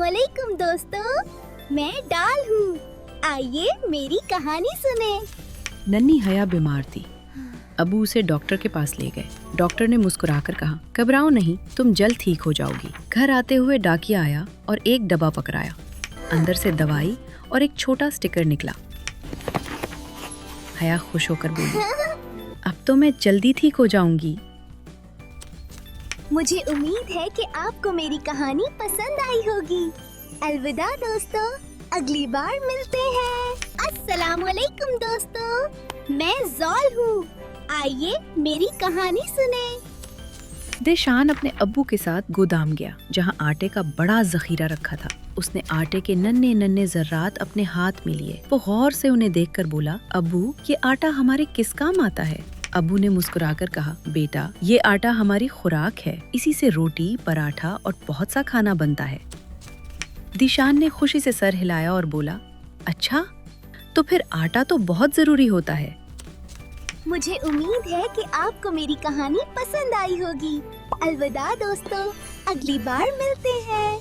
अस्सलामुअलैकुम दोस्तों, मैं डाल हूँ। आइए मेरी कहानी सुने। नन्ही हया बीमार थी। अबू उसे डॉक्टर के पास ले गए। डॉक्टर ने मुस्कुराकर कहा, घबराओ नहीं, तुम जल्द ठीक हो जाओगी। घर आते हुए डाकिया आया और एक डब्बा पकड़ाया। अंदर से दवाई और एक छोटा स्टिकर निकला। हया खुश होकर बोली, अब तो मैं जल्दी ठीक हो जाऊंगी। मुझे उम्मीद है कि आपको मेरी कहानी पसंद आई होगी। अलविदा दोस्तों, अगली बार मिलते हैं। अस्सलामुअलैकुम दोस्तों, मैं ज़ौल हूँ। आइए मेरी कहानी सुने। दिशान अपने अब्बू के साथ गोदाम गया, जहाँ आटे का बड़ा जखीरा रखा था। उसने आटे के नन्हे नन्हे जर्रात अपने हाथ में लिए। वो गौर से उन्हें देखकर बोला, अब्बू ये आटा हमारे किस काम आता है? अब्बू ने मुस्कुराकर कहा, बेटा ये आटा हमारी खुराक है, इसी से रोटी, पराठा और बहुत सा खाना बनता है। दिशान ने खुशी से सर हिलाया और बोला, अच्छा तो फिर आटा तो बहुत जरूरी होता है। मुझे उम्मीद है कि आपको मेरी कहानी पसंद आई होगी। अलविदा दोस्तों, अगली बार मिलते हैं।